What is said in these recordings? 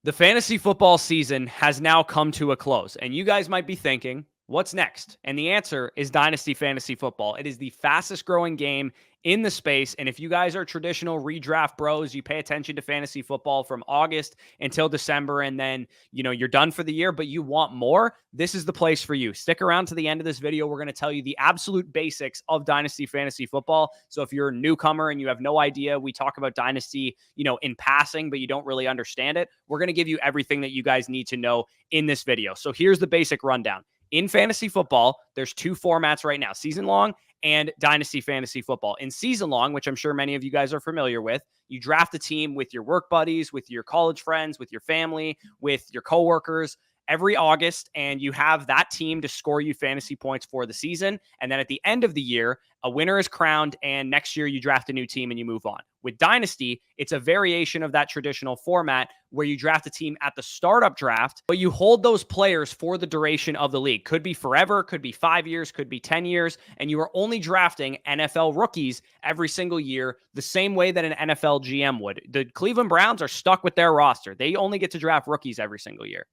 The fantasy football season has now come to a close, and you guys might be thinking, what's next? And the answer is Dynasty Fantasy Football. It is the fastest growing game in the space. And if you guys are traditional redraft bros, you pay attention to fantasy football from August until December, and then, you're done for the year, but you want more, this is the place for you. Stick around to the end of this video. We're going to tell you the absolute basics of Dynasty Fantasy Football. So if you're a newcomer and you have no idea, we talk about Dynasty, in passing, but you don't really understand it, we're going to give you everything that you guys need to know in this video. So here's the basic rundown. In fantasy football, there's two formats right now, season long and Dynasty Fantasy Football. In season long, which I'm sure many of you guys are familiar with, you draft a team with your work buddies, with your college friends, with your family, with your coworkers every August, and you have that team to score you fantasy points for the season. And then at the end of the year, a winner is crowned, and next year you draft a new team and you move on. With Dynasty, it's a variation of that traditional format where you draft a team at the startup draft, but you hold those players for the duration of the league. Could be forever, could be 5 years, could be 10 years, and you are only drafting NFL rookies every single year, the same way that an NFL GM would. The Cleveland Browns are stuck with their roster. They only get to draft rookies every single year.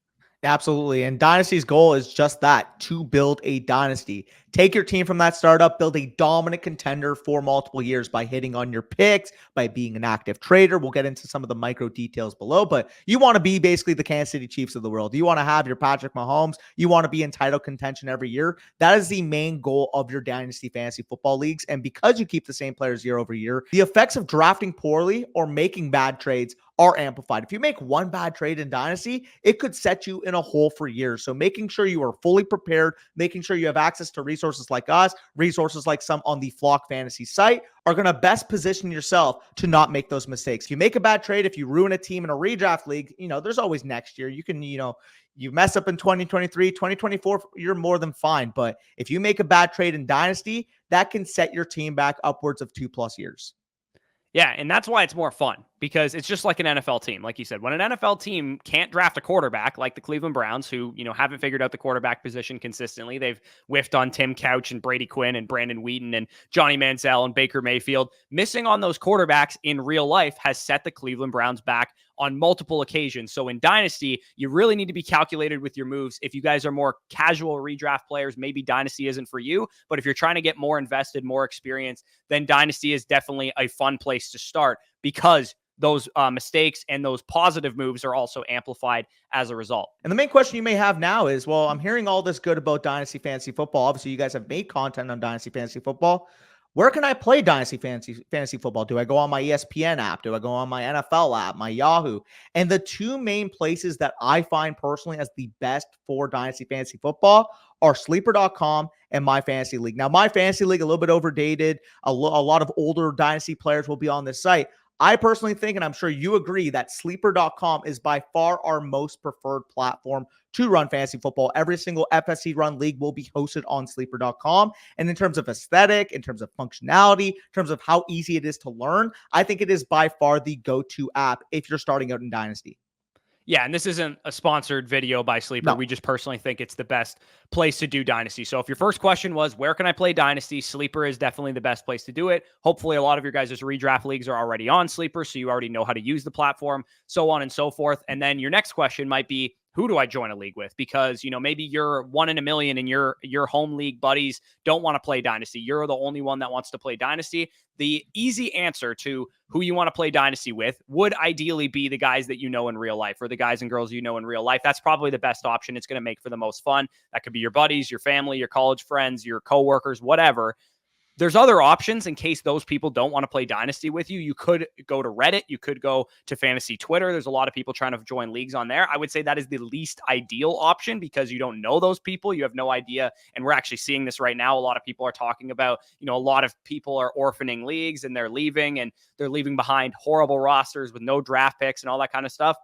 Absolutely. And Dynasty's goal is just that, to build a dynasty. Take your team from that startup, build a dominant contender for multiple years by hitting on your picks, by being an active trader. We'll get into some of the micro details below, but you want to be basically the Kansas City Chiefs of the world. You want to have your Patrick Mahomes. You want to be in title contention every year. That is the main goal of your Dynasty Fantasy Football leagues. And because you keep the same players year over year, the effects of drafting poorly or making bad trades are amplified. If you make one bad trade in Dynasty, it could set you in a hole for years. So making sure you are fully prepared, making sure you have access to resources like us, resources like some on the Flock Fantasy site, are going to best position yourself to not make those mistakes. If you make a bad trade, if you ruin a team in a redraft league, there's always next year. You can, you mess up in 2023, 2024, you're more than fine. But if you make a bad trade in Dynasty, that can set your team back upwards of 2+ years. Yeah, and that's why it's more fun, because it's just like an NFL team. Like you said, when an NFL team can't draft a quarterback like the Cleveland Browns, who, haven't figured out the quarterback position consistently. They've whiffed on Tim Couch and Brady Quinn and Brandon Wheaton and Johnny Manziel and Baker Mayfield. Missing on those quarterbacks in real life has set the Cleveland Browns back on multiple occasions. So in Dynasty, you really need to be calculated with your moves. If you guys are more casual redraft players, maybe Dynasty isn't for you. But if you're trying to get more invested, more experience, then Dynasty is definitely a fun place to start, because those mistakes and those positive moves are also amplified as a result. And the main question you may have now is, well, I'm hearing all this good about Dynasty Fantasy Football. Obviously, you guys have made content on Dynasty Fantasy Football. Where can I play Dynasty Fantasy Football? Do I go on my ESPN app? Do I go on my NFL app, my Yahoo? And the two main places that I find personally as the best for Dynasty Fantasy Football are sleeper.com and My Fantasy League. Now, My Fantasy League, a little bit overdated. A lot of older Dynasty players will be on this site. I personally think, and I'm sure you agree, that sleeper.com is by far our most preferred platform to run fantasy football. Every single FSC run league will be hosted on sleeper.com. And in terms of aesthetic, in terms of functionality, in terms of how easy it is to learn, I think it is by far the go-to app if you're starting out in Dynasty. Yeah, and this isn't a sponsored video by Sleeper. No. We just personally think it's the best place to do Dynasty. So if your first question was, where can I play Dynasty? Sleeper is definitely the best place to do it. Hopefully, a lot of your guys' redraft leagues are already on Sleeper, so you already know how to use the platform, so on and so forth. And then your next question might be, who do I join a league with? Because, maybe you're 1 in a million and your home league buddies don't want to play Dynasty. You're the only one that wants to play Dynasty. The easy answer to who you want to play Dynasty with would ideally be the guys that you know in real life, or the guys and girls you know in real life. That's probably the best option. It's going to make for the most fun. That could be your buddies, your family, your college friends, your coworkers, whatever. There's other options in case those people don't want to play Dynasty with you. You could go to Reddit. You could go to Fantasy Twitter. There's a lot of people trying to join leagues on there. I would say that is the least ideal option, because you don't know those people. You have no idea. And we're actually seeing this right now. A lot of people are talking about, a lot of people are orphaning leagues and they're leaving behind horrible rosters with no draft picks and all that kind of stuff.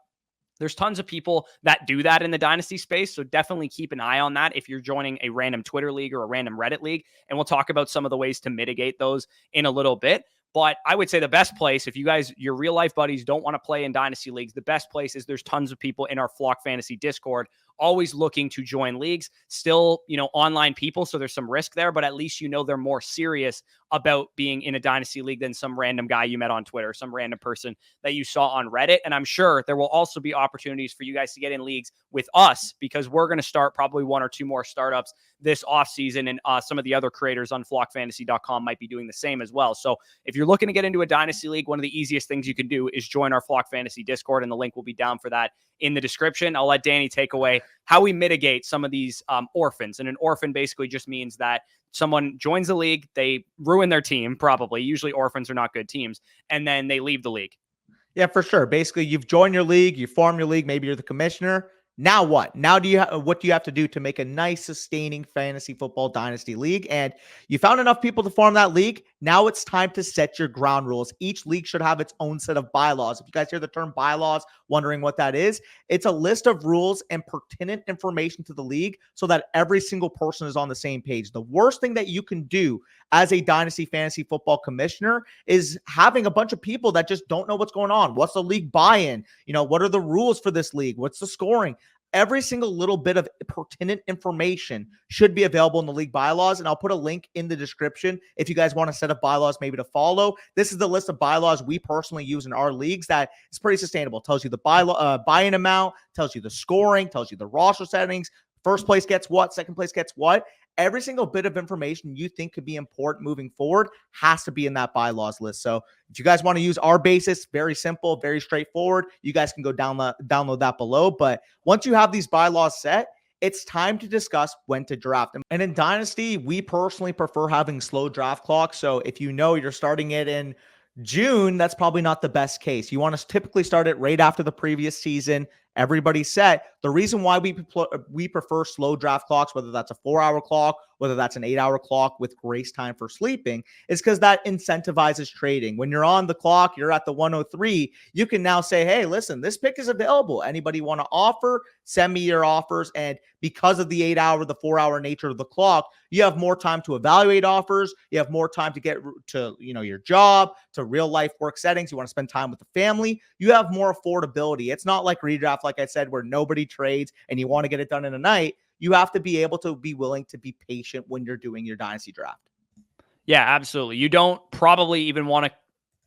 There's tons of people that do that in the Dynasty space, so definitely keep an eye on that if you're joining a random Twitter league or a random Reddit league, and we'll talk about some of the ways to mitigate those in a little bit. But I would say the best place, if you guys, your real life buddies don't want to play in Dynasty Leagues, the best place is there's tons of people in our Flock Fantasy Discord always looking to join leagues. Still, online people, so there's some risk there, but at least they're more serious about being in a Dynasty League than some random guy you met on Twitter, some random person that you saw on Reddit. And I'm sure there will also be opportunities for you guys to get in leagues with us, because we're going to start probably one or two more startups this offseason, and some of the other creators on flockfantasy.com might be doing the same as well. So if you're looking to get into a Dynasty League, one of the easiest things you can do is join our Flock Fantasy Discord, and the link will be down for that in the description. I'll let Danny take away how we mitigate some of these orphans. And an orphan basically just means that someone joins the league, they ruin their team, probably. Usually orphans are not good teams, and then they leave the league. Yeah, for sure. Basically, you've joined your league, you form your league, maybe you're the commissioner. Now what? Now what do you have to do to make a nice, sustaining fantasy football dynasty league? And you found enough people to form that league. Now it's time to set your ground rules. Each league should have its own set of bylaws. If you guys hear the term bylaws, wondering what that is, it's a list of rules and pertinent information to the league so that every single person is on the same page. The worst thing that you can do as a dynasty fantasy football commissioner is having a bunch of people that just don't know what's going on. What's the league buy-in? What are the rules for this league? What's the scoring? Every single little bit of pertinent information should be available in the league bylaws, and I'll put a link in the description if you guys want to set up bylaws maybe to follow. This is the list of bylaws we personally use in our leagues that is pretty sustainable. It tells you the buy-in amount, tells you the scoring, tells you the roster settings, first place gets what, second place gets what. Every single bit of information you think could be important moving forward has to be in that bylaws list. So if you guys want to use our basis, very simple, very straightforward, you guys can go download that below. But once you have these bylaws set, it's time to discuss when to draft. And in Dynasty, we personally prefer having slow draft clocks. So if you're starting it in June, that's probably not the best case. You want to typically start it right after the previous season. Everybody's set. The reason why we prefer slow draft clocks, whether that's a 4-hour clock, whether that's an 8-hour clock with grace time for sleeping, is because that incentivizes trading. When you're on the clock, you're at the 103, you can now say, hey, listen, this pick is available. Anybody want to offer? Send me your offers. And because of the 8-hour, the 4-hour nature of the clock, you have more time to evaluate offers. You have more time to get to, your job, to real life work settings. You want to spend time with the family. You have more affordability. It's not like redraft, like I said, where nobody trades and you want to get it done in a night. You have to be able to be willing to be patient when you're doing your dynasty draft. Yeah, absolutely. You don't probably even want to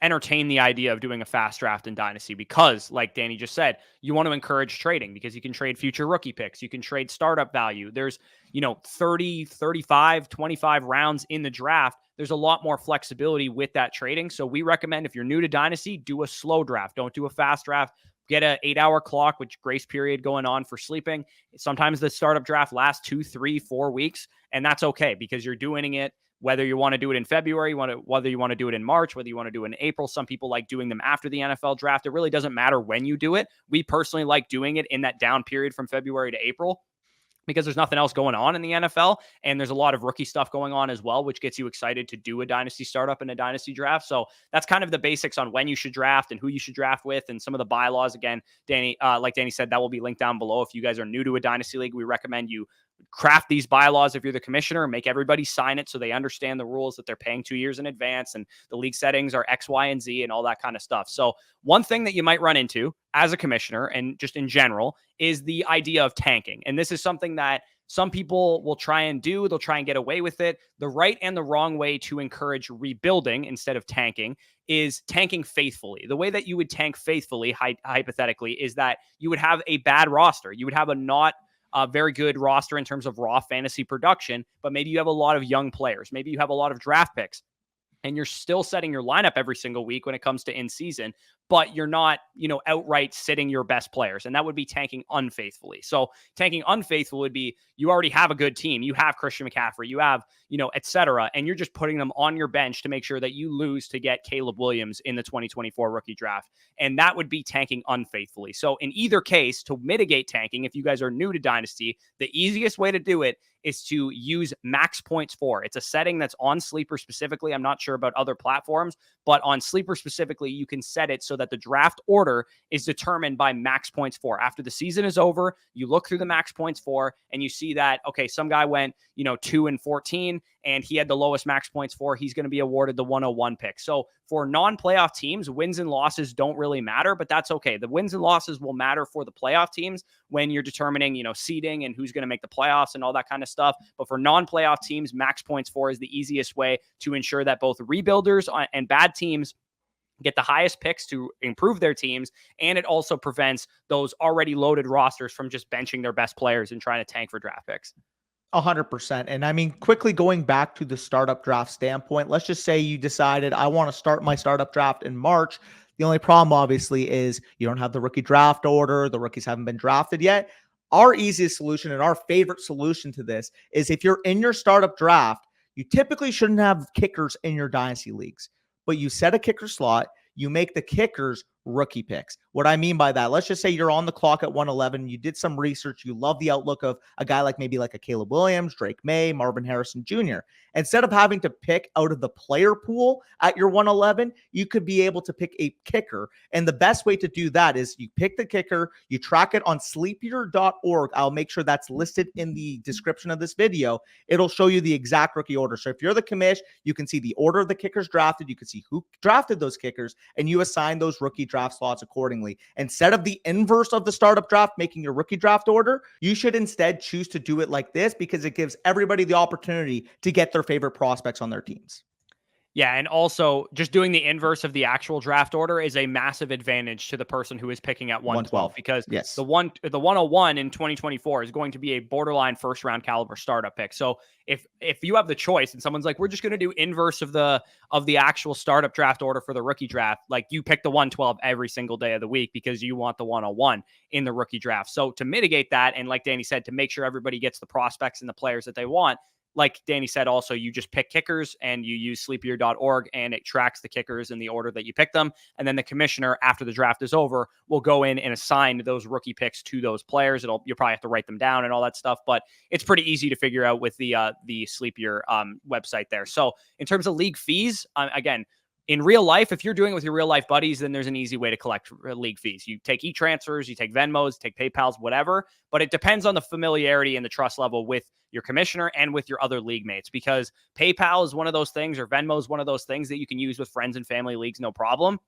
entertain the idea of doing a fast draft in Dynasty because, like Danny just said, you want to encourage trading because you can trade future rookie picks. You can trade startup value. There's, 30, 35, 25 rounds in the draft. There's a lot more flexibility with that trading. So we recommend if you're new to Dynasty, do a slow draft. Don't do a fast draft. Get an 8-hour clock with grace period going on for sleeping. Sometimes the startup draft lasts 2, 3, 4 weeks, and that's okay because you're doing it whether you want to do it in February, whether you want to do it in March, whether you want to do it in April. Some people like doing them after the NFL draft. It really doesn't matter when you do it. We personally like doing it in that down period from February to April, because there's nothing else going on in the NFL. And there's a lot of rookie stuff going on as well, which gets you excited to do a dynasty startup and a dynasty draft. So that's kind of the basics on when you should draft and who you should draft with and some of the bylaws. Again, Danny, like Danny said, that will be linked down below. If you guys are new to a dynasty league, we recommend you craft these bylaws if you're the commissioner, make everybody sign it so they understand the rules, that they're paying 2 years in advance and the league settings are X, Y, and Z and all that kind of stuff. So one thing that you might run into as a commissioner and just in general is the idea of tanking. And this is something that some people will try and do. They'll try and get away with it. The right and the wrong way to encourage rebuilding instead of tanking is tanking faithfully. The way that you would tank faithfully, hypothetically, is that you would have a bad roster. You would have a not very good roster in terms of raw fantasy production, but maybe you have a lot of young players. Maybe you have a lot of draft picks and you're still setting your lineup every single week when it comes to in season, but you're not, outright sitting your best players. And that would be tanking unfaithfully. So tanking unfaithful would be you already have a good team. You have Christian McCaffrey, you have, et cetera. And you're just putting them on your bench to make sure that you lose to get Caleb Williams in the 2024 rookie draft. And that would be tanking unfaithfully. So in either case, to mitigate tanking, if you guys are new to Dynasty, the easiest way to do it is to use max points for. It's a setting that's on Sleeper specifically. I'm not sure about other platforms, but on Sleeper specifically, you can set it so so that the draft order is determined by max points for. After the season is over, you look through the max points for, and you see that, okay, some guy went, 2-14, and he had the lowest max points for. He's going to be awarded the 101 pick. So for non-playoff teams, wins and losses don't really matter, but that's okay. The wins and losses will matter for the playoff teams when you're determining, seeding and who's going to make the playoffs and all that kind of stuff. But for non-playoff teams, max points for is the easiest way to ensure that both rebuilders and bad teams get the highest picks to improve their teams. And it also prevents those already loaded rosters from just benching their best players and trying to tank for draft picks. 100%. And I mean, quickly going back to the startup draft standpoint, let's just say you decided I want to start my startup draft in March. The only problem, obviously, is you don't have the rookie draft order. The rookies haven't been drafted yet. Our easiest solution and our favorite solution to this is if you're in your startup draft, you typically shouldn't have kickers in your dynasty leagues, but you set a kicker slot, you make the kickers rookie picks. What I mean by that, let's just say you're on the clock at 111, you did some research, you love the outlook of a guy like maybe like a Caleb Williams, Drake May, Marvin Harrison Jr. Instead of having to pick out of the player pool at your 111, you could be able to pick a kicker. And the best way to do that is you pick the kicker, you track it on sleepier.org. I'll make sure that's listed in the description of this video. It'll show you the exact rookie order. So if you're the commish, you can see the order of the kickers drafted, you can see who drafted those kickers, and you assign those rookie draft slots accordingly. Instead of the inverse of the startup draft, making your rookie draft order, you should instead choose to do it like this because it gives everybody the opportunity to get their favorite prospects on their teams. Yeah, and also just doing the inverse of the actual draft order is a massive advantage to the person who is picking at 112 because yes, the 101 in 2024 is going to be a borderline first round caliber startup pick. So if you have the choice and someone's like, we're just going to do inverse of the actual startup draft order for the rookie draft, like you pick the 112 every single day of the week because you want the 101 in the rookie draft. So to mitigate that, and like Danny said, to make sure everybody gets the prospects and the players that they want, like Danny said, also, you just pick kickers and you use sleepier.org and it tracks the kickers in the order that you pick them. And then the commissioner, after the draft is over, will go in and assign those rookie picks to those players. You'll probably have to write them down and all that stuff, but it's pretty easy to figure out with the Sleepier website there. So in terms of league fees, again, in real life, if you're doing it with your real life buddies, then there's an easy way to collect league fees. You take e-transfers, you take Venmos, take PayPals, whatever, but it depends on the familiarity and the trust level with your commissioner and with your other league mates, because PayPal is one of those things, or Venmo is one of those things that you can use with friends and family leagues, no problem.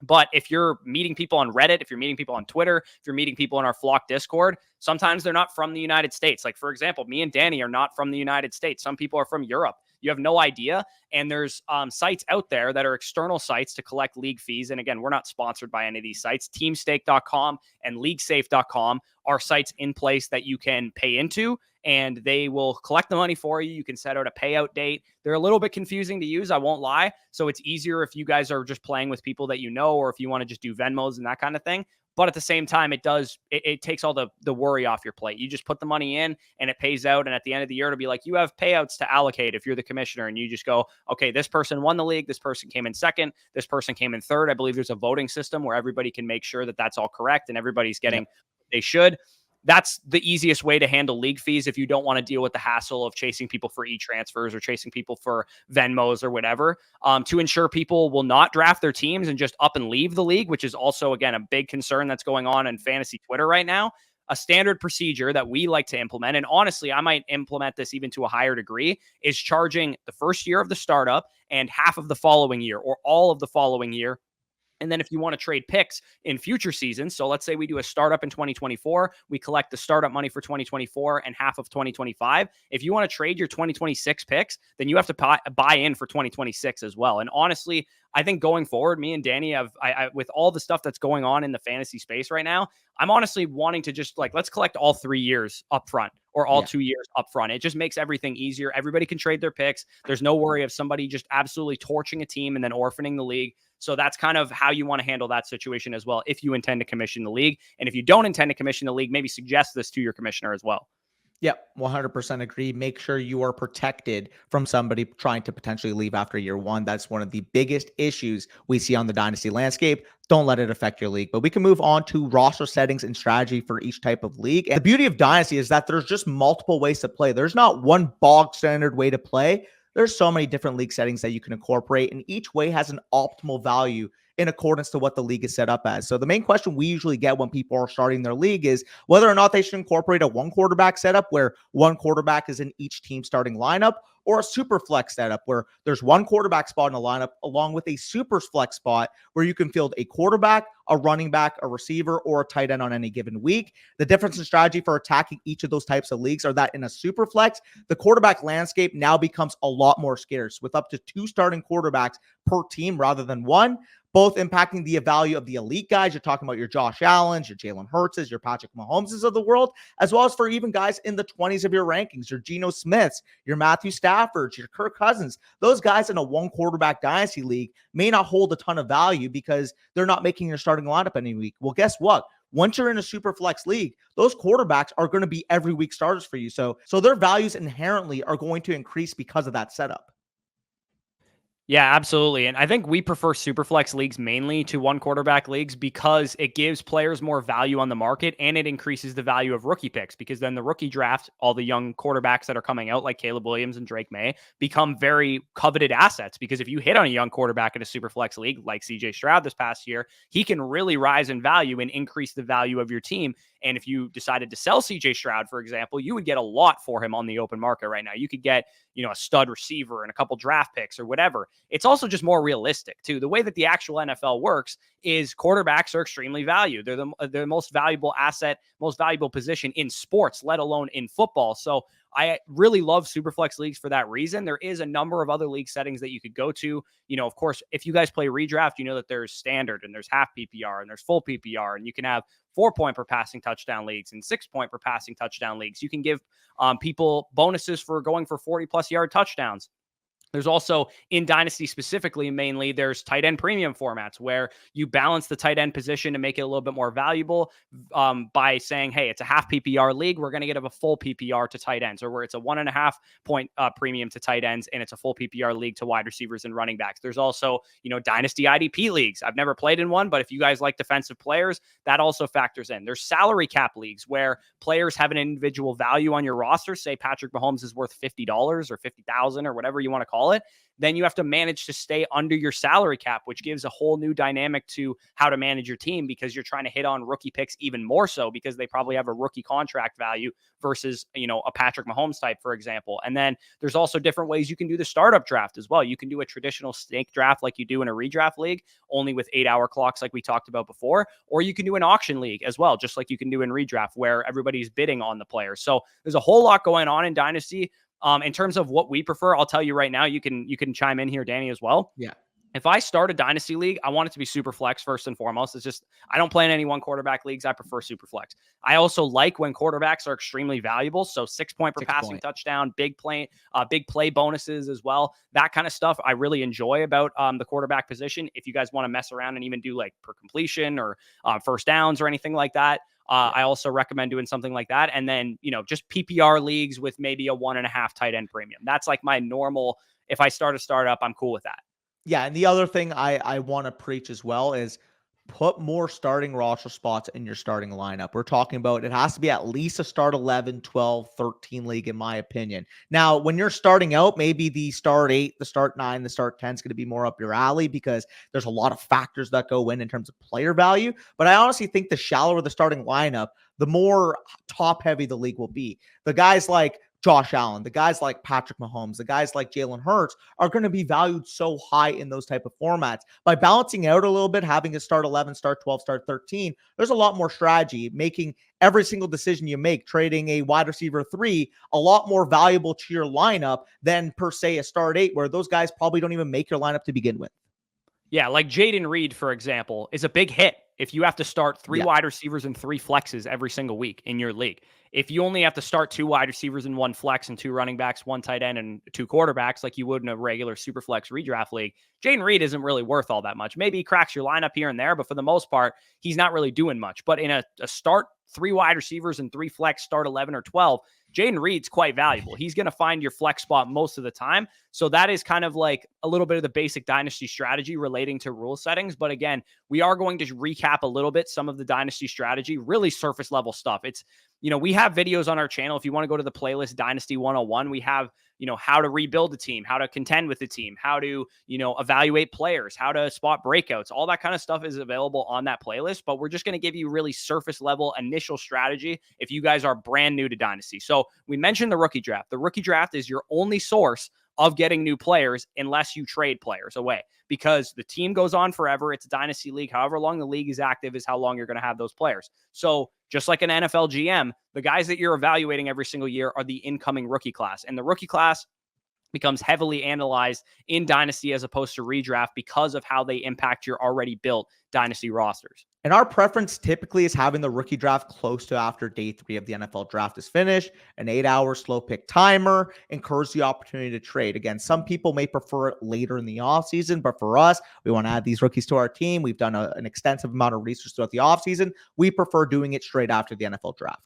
But if you're meeting people on Reddit, if you're meeting people on Twitter, if you're meeting people in our Flock Discord, sometimes they're not from the United States. Like, for example, me and Danny are not from the United States. Some people are from Europe. You have no idea. And there's sites out there that are external sites to collect league fees. And again, we're not sponsored by any of these sites. Teamstake.com and LeagueSafe.com are sites in place that you can pay into, and they will collect the money for you. You can set out a payout date. They're a little bit confusing to use, I won't lie. So it's easier if you guys are just playing with people that you know, or if you want to just do Venmos and that kind of thing. But at the same time, it takes all the worry off your plate. You just put the money in and it pays out. And at the end of the year, it'll be like you have payouts to allocate if you're the commissioner, and you just go, okay, this person won the league. This person came in second. This person came in third. I believe there's a voting system where everybody can make sure that that's all correct and everybody's getting what they should. That's the easiest way to handle league fees if you don't want to deal with the hassle of chasing people for e-transfers or chasing people for Venmos or whatever, to ensure people will not draft their teams and just up and leave the league, which is also, again, a big concern that's going on in fantasy Twitter right now. A standard procedure that we like to implement, and honestly, I might implement this even to a higher degree, is charging the first year of the startup and half of the following year or all of the following year. And then if you want to trade picks in future seasons, so let's say we do a startup in 2024, we collect the startup money for 2024 and half of 2025. If you want to trade your 2026 picks, then you have to buy in for 2026 as well. And honestly, I think going forward, me and Danny have, with all the stuff that's going on in the fantasy space right now, I'm honestly wanting to just let's collect all 3 years up front or all 2 years up front. It just makes everything easier. Everybody can trade their picks. There's no worry of somebody just absolutely torching a team and then orphaning the league. So that's kind of how you want to handle that situation as well, if you intend to commission the league. And if you don't intend to commission the league, maybe suggest this to your commissioner as well. Yep, 100% agree. Make sure you are protected from somebody trying to potentially leave after year one. That's one of the biggest issues we see on the dynasty landscape. Don't let it affect your league. But we can move on to roster settings and strategy for each type of league. And the beauty of dynasty is that there's just multiple ways to play. There's not one bog standard way to play. There's so many different league settings that you can incorporate, and each way has an optimal value in accordance to what the league is set up as. So the main question we usually get when people are starting their league is whether or not they should incorporate a one quarterback setup where one quarterback is in each team starting lineup, or a super flex setup where there's one quarterback spot in a lineup along with a super flex spot where you can field a quarterback, a running back, a receiver, or a tight end on any given week. The difference in strategy for attacking each of those types of leagues are that in a super flex, the quarterback landscape now becomes a lot more scarce with up to 2 starting quarterbacks per team rather than one, both impacting the value of the elite guys. You're talking about your Josh Allens, your Jalen Hurtses, your Patrick Mahomeses of the world, as well as for even guys in the 20s of your rankings, your Geno Smiths, your Matthew Staffords, your Kirk Cousins. Those guys in a one quarterback dynasty league may not hold a ton of value because they're not making your starting lineup any week. Well, guess what? Once you're in a super flex league, those quarterbacks are going to be every week starters for you. So their values inherently are going to increase because of that setup. Yeah, absolutely. And I think we prefer superflex leagues mainly to one quarterback leagues because it gives players more value on the market and it increases the value of rookie picks because then the rookie draft, all the young quarterbacks that are coming out like Caleb Williams and Drake May become very coveted assets because if you hit on a young quarterback in a superflex league like CJ Stroud this past year, he can really rise in value and increase the value of your team. And if you decided to sell CJ Stroud, for example, you would get a lot for him on the open market right now. You could get, a stud receiver and a couple draft picks or whatever. It's also just more realistic too. The way that the actual NFL works is quarterbacks are extremely valued. They're the most valuable asset, most valuable position in sports, let alone in football. So I really love Superflex leagues for that reason. There is a number of other league settings that you could go to. Of course, if you guys play redraft, you know that there's standard and there's half PPR and there's full PPR, and you can have 4-point per passing touchdown leagues and 6-point per passing touchdown leagues. You can give people bonuses for going for 40+ yard touchdowns. There's also in Dynasty specifically, mainly there's tight end premium formats where you balance the tight end position to make it a little bit more valuable by saying, hey, it's a half PPR league. We're going to get a full PPR to tight ends, or where it's a 1.5 point premium to tight ends and it's a full PPR league to wide receivers and running backs. There's also, Dynasty IDP leagues. I've never played in one, but if you guys like defensive players, that also factors in. There's salary cap leagues where players have an individual value on your roster. Say Patrick Mahomes is worth $50 or $50,000 or whatever you want to call it, then you have to manage to stay under your salary cap, which gives a whole new dynamic to how to manage your team because you're trying to hit on rookie picks even more so because they probably have a rookie contract value versus, a Patrick Mahomes type, for example. And then there's also different ways you can do the startup draft as well. You can do a traditional snake draft like you do in a redraft league, only with 8-hour clocks like we talked about before, or you can do an auction league as well, just like you can do in redraft where everybody's bidding on the player. So there's a whole lot going on in Dynasty. In terms of what we prefer, I'll tell you right now, you can chime in here, Danny, as well. Yeah. If I start a dynasty league, I want it to be super flex first and foremost. It's just, I don't play in any one quarterback leagues. I prefer super flex. I also like when quarterbacks are extremely valuable. So 6-point per passing touchdown, big play bonuses as well. That kind of stuff I really enjoy about the quarterback position. If you guys want to mess around and even do like per completion or first downs or anything like that, I also recommend doing something like that. And then, just PPR leagues with maybe a 1.5 tight end premium. That's like my normal, if I start a startup, I'm cool with that. Yeah, and the other thing I want to preach as well is put more starting roster spots in your starting lineup. We're talking about it has to be at least a start 11, 12, 13 league, in my opinion. Now, when you're starting out, maybe the start 8, the start 9, the start 10 is going to be more up your alley because there's a lot of factors that go in terms of player value. But I honestly think the shallower the starting lineup, the more top heavy the league will be. The guys like Josh Allen, the guys like Patrick Mahomes, the guys like Jalen Hurts are going to be valued so high in those type of formats. By balancing out a little bit, having a start 11, start 12, start 13, there's a lot more strategy, making every single decision you make, trading a wide receiver 3, a lot more valuable to your lineup than per se a start 8, where those guys probably don't even make your lineup to begin with. Yeah, like Jaden Reed, for example, is a big hit if you have to start 3 wide receivers and 3 flexes every single week in your league. If you only have to start 2 wide receivers and 1 flex and 2 running backs, 1 tight end and 2 quarterbacks like you would in a regular super flex redraft league, Jaden Reed isn't really worth all that much. Maybe he cracks your lineup here and there, but for the most part, he's not really doing much. But in a start 3 wide receivers and 3 flex, start 11 or 12, Jaden Reed's quite valuable. He's going to find your flex spot most of the time. So that is kind of like a little bit of the basic dynasty strategy relating to rule settings. But again, we are going to recap a little bit some of the dynasty strategy, really surface level stuff. It's, we have videos on our channel. If you want to go to the playlist Dynasty 101, we have how to rebuild a team, how to contend with the team, how to, evaluate players, how to spot breakouts. All that kind of stuff is available on that playlist, but we're just going to give you really surface level initial strategy if you guys are brand new to Dynasty. So we mentioned the rookie draft. The rookie draft is your only source of getting new players unless you trade players away, because the team goes on forever. It's a dynasty league. However long the league is active is how long you're going to have those players. So just like an NFL GM, the guys that you're evaluating every single year are the incoming rookie class. And the rookie class becomes heavily analyzed in Dynasty as opposed to redraft because of how they impact your already built Dynasty rosters. And our preference typically is having the rookie draft close to after day 3 of the NFL draft is finished. An 8-hour slow pick timer encourages the opportunity to trade. Again, some people may prefer it later in the offseason, but for us, we want to add these rookies to our team. We've done an extensive amount of research throughout the offseason. We prefer doing it straight after the NFL draft.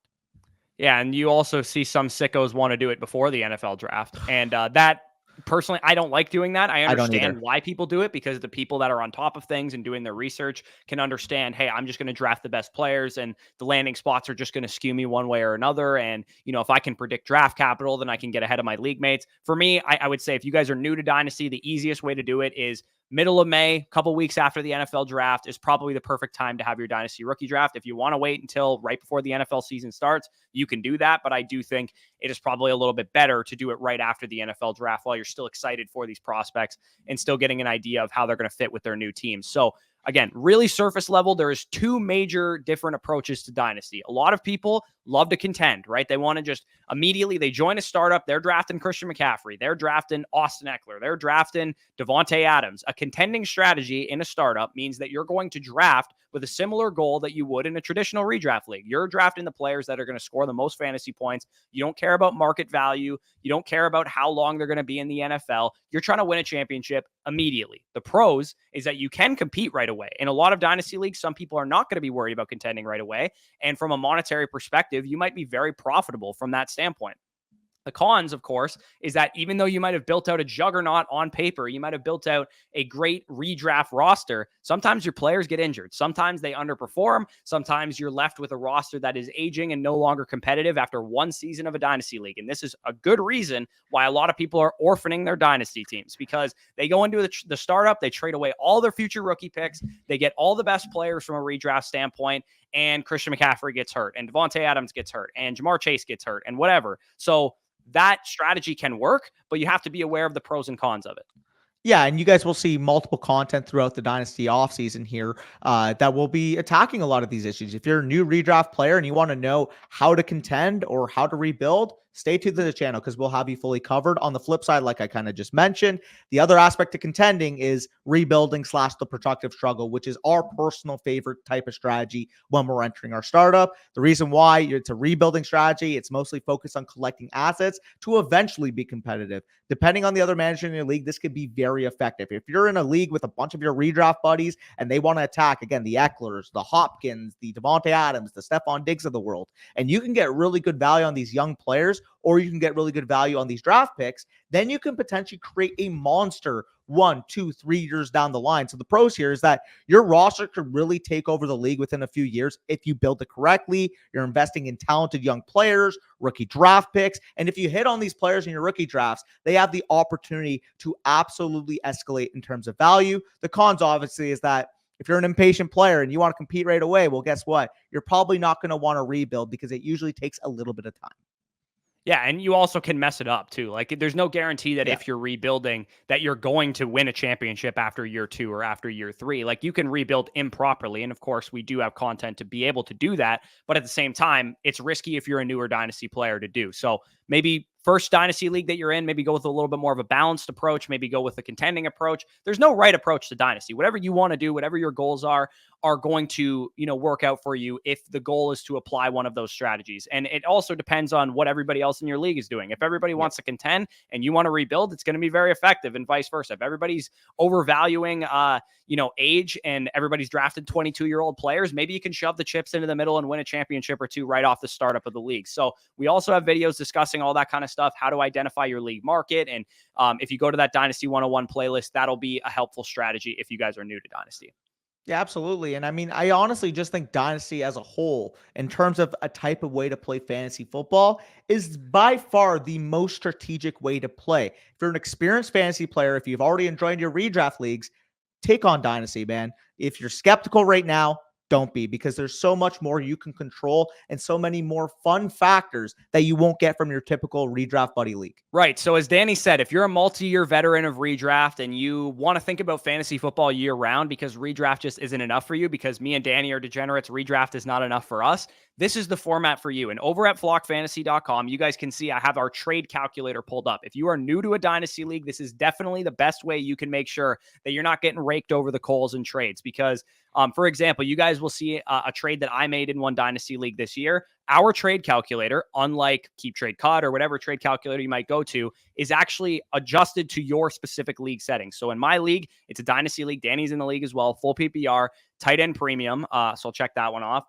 Yeah, and you also see some sickos want to do it before the NFL draft. And that, personally, I don't like doing that. I understand why people do it, because the people that are on top of things and doing their research can understand, hey, I'm just going to draft the best players, and the landing spots are just going to skew me one way or another. And, if I can predict draft capital, then I can get ahead of my league mates. For me, I would say if you guys are new to Dynasty, the easiest way to do it is middle of May, a couple weeks after the NFL draft is probably the perfect time to have your Dynasty rookie draft. If you want to wait until right before the NFL season starts, you can do that. But I do think it is probably a little bit better to do it right after the NFL draft while you're still excited for these prospects and still getting an idea of how they're going to fit with their new teams. So again, really surface level, there is two major different approaches to Dynasty. A lot of people love to contend, right? They want to just immediately, they join a startup, they're drafting Christian McCaffrey, they're drafting Austin Eckler, they're drafting Devontae Adams. A contending strategy in a startup means that you're going to draft with a similar goal that you would in a traditional redraft league. You're drafting the players that are going to score the most fantasy points. You don't care about market value. You don't care about how long they're going to be in the NFL. You're trying to win a championship immediately. The pros is that you can compete right away. In a lot of dynasty leagues, some people are not going to be worried about contending right away. And from a monetary perspective, you might be very profitable from that standpoint. The cons, of course, is that even though you might have built out a juggernaut on paper, you might have built out a great redraft roster, sometimes your players get injured. Sometimes they underperform. Sometimes you're left with a roster that is aging and no longer competitive after one season of a dynasty league. And this is a good reason why a lot of people are orphaning their dynasty teams, because they go into the startup, they trade away all their future rookie picks, they get all the best players from a redraft standpoint, and Christian McCaffrey gets hurt, and Devontae Adams gets hurt, and Jamar Chase gets hurt, and whatever. So that strategy can work, but you have to be aware of the pros and cons of it. Yeah, and you guys will see multiple content throughout the Dynasty offseason here that will be attacking a lot of these issues. If you're a new redraft player and you want to know how to contend or how to rebuild, stay tuned to the channel because we'll have you fully covered. On the flip side, like I kind of just mentioned, the other aspect of contending is rebuilding / the productive struggle, which is our personal favorite type of strategy when we're entering our startup. The reason why it's a rebuilding strategy, it's mostly focused on collecting assets to eventually be competitive. Depending on the other manager in your league, this could be very effective. If you're in a league with a bunch of your redraft buddies and they want to attack, again, the Ecklers, the Hopkins, the Devontae Adams, the Stephon Diggs of the world, and you can get really good value on these young players, or you can get really good value on these draft picks, then you can potentially create a monster 1, 2, 3 years down the line. So the pros here is that your roster could really take over the league within a few years if you build it correctly. You're investing in talented young players, rookie draft picks, and if you hit on these players in your rookie drafts, they have the opportunity to absolutely escalate in terms of value. The cons, obviously, is that if you're an impatient player and you want to compete right away, well, guess what? You're probably not going to want to rebuild because it usually takes a little bit of time. Yeah, and you also can mess it up too. Like there's no guarantee that if you're rebuilding that you're going to win a championship after year 2 or after year 3. Like you can rebuild improperly. And of course, we do have content to be able to do that. But at the same time, it's risky if you're a newer dynasty player to do. So maybe first dynasty league that you're in, maybe go with a little bit more of a balanced approach, maybe go with a contending approach. There's no right approach to dynasty. Whatever you want to do, whatever your goals are going to, work out for you if the goal is to apply one of those strategies. And it also depends on what everybody else in your league is doing. If everybody wants to contend and you want to rebuild, it's going to be very effective, and vice versa. If everybody's overvaluing, age and everybody's drafted 22-year-old players, maybe you can shove the chips into the middle and win a championship or two right off the startup of the league. So we also have videos discussing all that kind of stuff, how to identify your league market. And if you go to that Dynasty 101 playlist, that'll be a helpful strategy if you guys are new to Dynasty. Yeah, absolutely. And I mean, I honestly just think Dynasty as a whole, in terms of a type of way to play fantasy football, is by far the most strategic way to play. If you're an experienced fantasy player, if you've already enjoyed your redraft leagues, take on Dynasty, man. If you're skeptical right now, don't be, because there's so much more you can control and so many more fun factors that you won't get from your typical redraft buddy league. Right. So as Danny said, if you're a multi-year veteran of redraft and you want to think about fantasy football year round because redraft just isn't enough for you, because me and Danny are degenerates, redraft is not enough for us, this is the format for you. And over at flockfantasy.com, you guys can see I have our trade calculator pulled up. If you are new to a dynasty league, this is definitely the best way you can make sure that you're not getting raked over the coals in trades. Because, for example, you guys will see a trade that I made in one dynasty league this year. Our trade calculator, unlike Keep Trade Cut or whatever trade calculator you might go to, is actually adjusted to your specific league settings. So in my league, it's a dynasty league. Danny's in the league as well, full PPR, tight end premium. So I'll check that one off.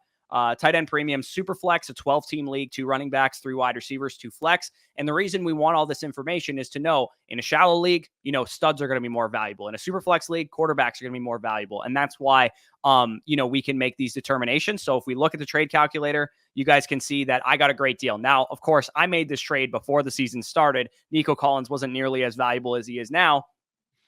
Tight end premium, super flex, a 12-team league, 2 running backs, 3 wide receivers, 2 flex. And the reason we want all this information is to know in a shallow league, studs are going to be more valuable. In a super flex league, quarterbacks are going to be more valuable. And that's why, we can make these determinations. So if we look at the trade calculator, you guys can see that I got a great deal. Now, of course, I made this trade before the season started. Nico Collins wasn't nearly as valuable as he is now,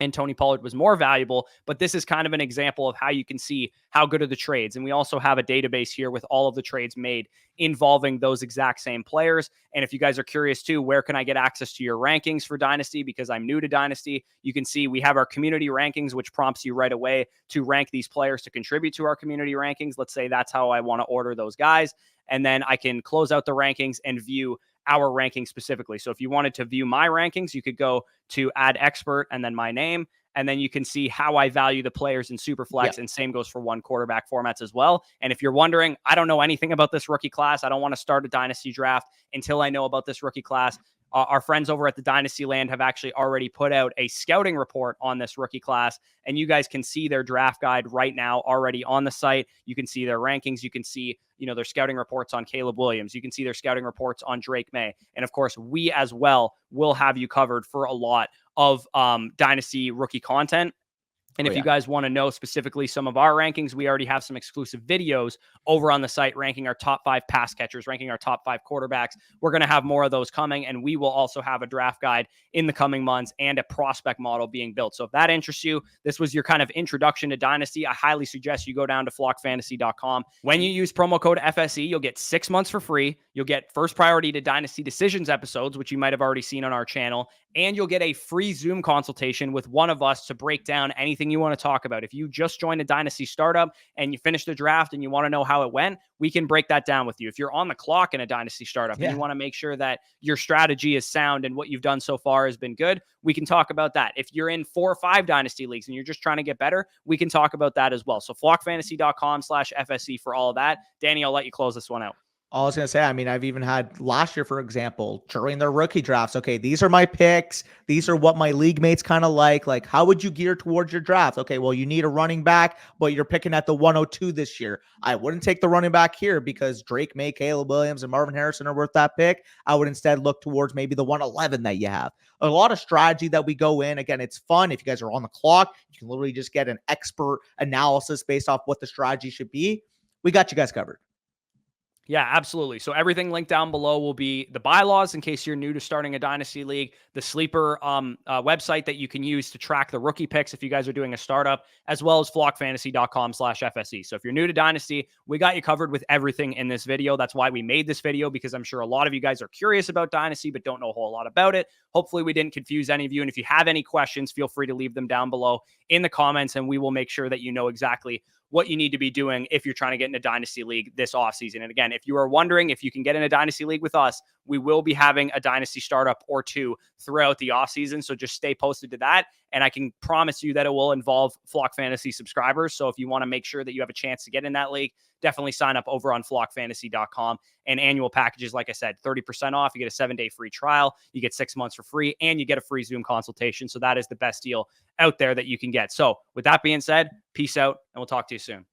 and Tony Pollard was more valuable, but this is kind of an example of how you can see how good are the trades. And we also have a database here with all of the trades made involving those exact same players. And if you guys are curious too, where can I get access to your rankings for Dynasty? Because I'm new to Dynasty, you can see we have our community rankings, which prompts you right away to rank these players to contribute to our community rankings. Let's say that's how I want to order those guys. And then I can close out the rankings and view our rankings specifically. So if you wanted to view my rankings, you could go to add expert and then my name, and then you can see how I value the players in Superflex. Yeah. And same goes for one quarterback formats as well. And if you're wondering, I don't know anything about this rookie class, I don't want to start a dynasty draft until I know about this rookie class, our friends over at the Dynasty Land have actually already put out a scouting report on this rookie class, and you guys can see their draft guide right now already on the site. You can see their rankings. You can see, their scouting reports on Caleb Williams. You can see their scouting reports on Drake May. And of course, we as well will have you covered for a lot of Dynasty rookie content. And if you guys want to know specifically some of our rankings, we already have some exclusive videos over on the site ranking our top 5 pass catchers, ranking our top 5 quarterbacks. We're going to have more of those coming, and we will also have a draft guide in the coming months and a prospect model being built. So if that interests you, this was your kind of introduction to Dynasty, I highly suggest you go down to flockfantasy.com. When you use promo code FSE, you'll get 6 months for free. You'll get first priority to Dynasty Decisions episodes, which you might have already seen on our channel, and you'll get a free Zoom consultation with one of us to break down anything you want to talk about. If you just joined a Dynasty startup and you finished the draft and you want to know how it went, we can break that down with you. If you're on the clock in a Dynasty startup and you want to make sure that your strategy is sound and what you've done so far has been good, we can talk about that. If you're in 4 or 5 Dynasty leagues and you're just trying to get better, we can talk about that as well. So flockfantasy.com/FSE for all of that. Danny, I'll let you close this one out. I was going to say, I mean, I've even had last year, for example, during their rookie drafts. Okay, these are my picks. These are what my league mates kind of like. Like, how would you gear towards your draft? Okay, well, you need a running back, but you're picking at the 102 this year. I wouldn't take the running back here because Drake May, Caleb Williams, and Marvin Harrison are worth that pick. I would instead look towards maybe the 111 that you have. A lot of strategy that we go in. Again, it's fun. If you guys are on the clock, you can literally just get an expert analysis based off what the strategy should be. We got you guys covered. Yeah, absolutely. So everything linked down below will be the bylaws in case you're new to starting a Dynasty League, the sleeper website that you can use to track the rookie picks if you guys are doing a startup, as well as flockfantasy.com/FSE. So if you're new to Dynasty, we got you covered with everything in this video. That's why we made this video, because I'm sure a lot of you guys are curious about Dynasty but don't know a whole lot about it. Hopefully we didn't confuse any of you. And if you have any questions, feel free to leave them down below in the comments, and we will make sure that you know exactly what you need to be doing if you're trying to get in a Dynasty League this offseason. And again, if you are wondering if you can get in a Dynasty League with us, we will be having a Dynasty startup or 2 throughout the offseason. So just stay posted to that. And I can promise you that it will involve Flock Fantasy subscribers. So if you want to make sure that you have a chance to get in that league, definitely sign up over on flockfantasy.com. And annual packages, like I said, 30% off. You get a 7-day free trial. You get 6 months for free, and you get a free Zoom consultation. So that is the best deal out there that you can get. So with that being said, peace out, and we'll talk to you soon.